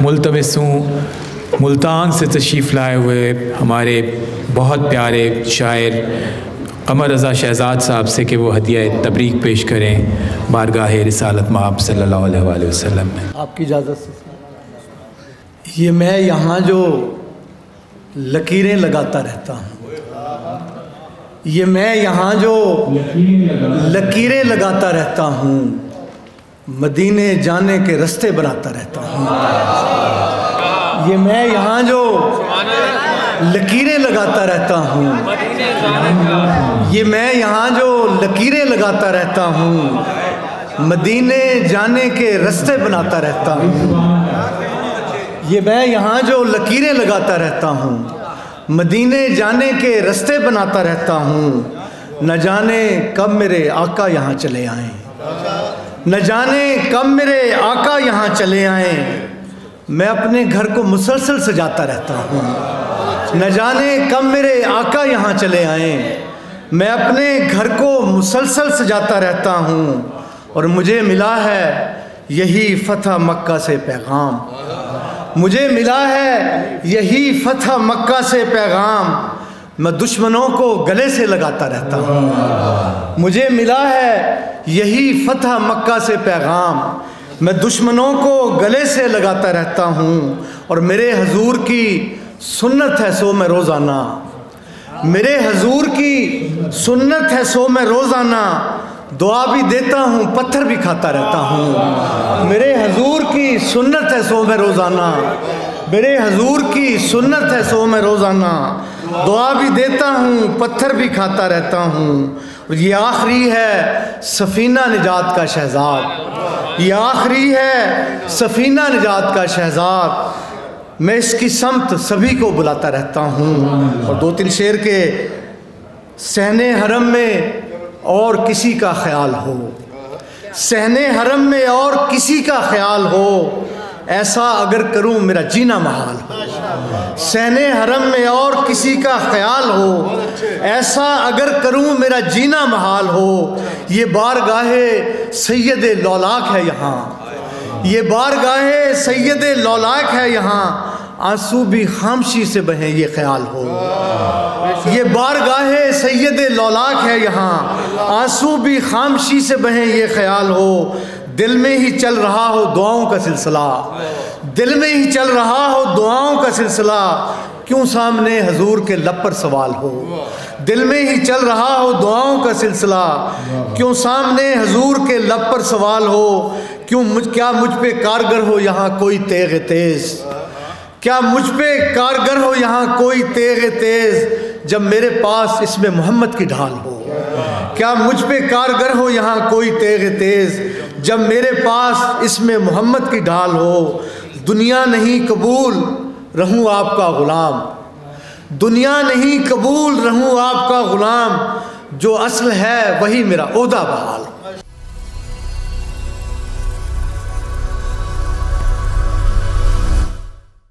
मुल्तमिस हूँ मुल्तान से तशरीफ़ लाए हुए हमारे बहुत प्यारे शायर कमर रज़ा शहज़ाद साहब से कि वो हदिया तबरीक पेश करें बारगाह रिसालत मआब सल्लल्लाहु अलैहि वसल्लम में। आपकी इजाज़त से। ये मैं यहाँ जो लकीरें लगाता रहता हूँ, ये मैं यहाँ जो लकीरें लगाता रहता हूँ, मदीने जाने के रास्ते बनाता रहता हूँ। ये मैं यहाँ जो लकीरें लगाता रहता हूँ, ये मैं यहाँ जो लकीरें लगाता रहता हूँ, मदीने जाने के रास्ते बनाता रहता हूँ। ये मैं यहाँ जो लकीरें लगाता रहता हूँ, मदीने जाने के रास्ते बनाता रहता हूँ। न जाने कब मेरे आका यहाँ चले आए, न जाने कब मेरे आका यहाँ चले आए। मैं अपने घर को मुसलसल सजाता रहता हूँ। न जाने कब मेरे आका यहाँ चले आए। मैं अपने घर को मुसलसल सजाता रहता हूँ और मुझे मिला है यही फतह मक्का से पैगाम। मुझे मिला है यही फतह मक्का से पैगाम। मैं दुश्मनों को गले से लगाता रहता हूँ। मुझे मिला है यही फतह मक्का से पैगाम। मैं दुश्मनों को गले से लगाता रहता हूँ और मेरे हजूर की सुन्नत है सो मैं रोज़ाना। मेरे हजूर की सुन्नत है सो मैं रोज़ाना। दुआ भी देता हूँ पत्थर भी खाता रहता हूँ। मेरे हजूर की सुन्नत है सो मैं रोज़ाना। मेरे हजूर की सुन्नत है सो मैं रोज़ाना। दुआ भी देता हूँ पत्थर भी खाता रहता हूँ। और ये आखिरी है सफ़ीना निजात का शहज़ाद। ये आखिरी है सफ़ीना निजात का शहज़ाद। मैं इसकी समत सभी को बुलाता रहता हूँ। और 2-3 शेर के सहने हरम में और किसी का ख्याल हो, सहने हरम में और किसी का ख्याल हो, ऐसा अगर करूं मेरा जीना महाल हो। सहने हरम में और किसी का ख्याल हो, ऐसा अगर करूं मेरा जीना महाल हो। ये बारगाहे सैयदे लौलाक है यहाँ, ये बारगाहे सैयदे लौलाक है यहाँ। आंसू भी खामशी से बहें ये ख्याल हो। ये बारगाहे सैयदे लौलाक है यहाँ, आंसू भी खामशी से बहें ये ख्याल हो। दिल में ही चल रहा हो दुआओं का सिलसिला, दिल में ही चल रहा हो दुआओं का सिलसिला। क्यों सामने हजूर के लब पर सवाल हो। दिल में ही चल रहा हो दुआओं का सिलसिला, क्यों सामने हजूर के लब पर सवाल हो। क्या मुझ पे कारगर हो यहाँ कोई तेग तेज़, क्या मुझ पे कारगर हो यहाँ कोई तेग तेज़, जब मेरे पास इसमें मोहम्मद की ढाल हो। क्या मुझ पे कारगर हो यहाँ कोई तेग तेज़, जब मेरे पास इसमें मोहम्मद की ढाल हो। दुनिया नहीं कबूल रहूँ आपका ग़ुलाम, दुनिया नहीं कबूल रहूँ आपका ग़ुलाम। जो असल है वही मेरा ओहदा बहाल हो।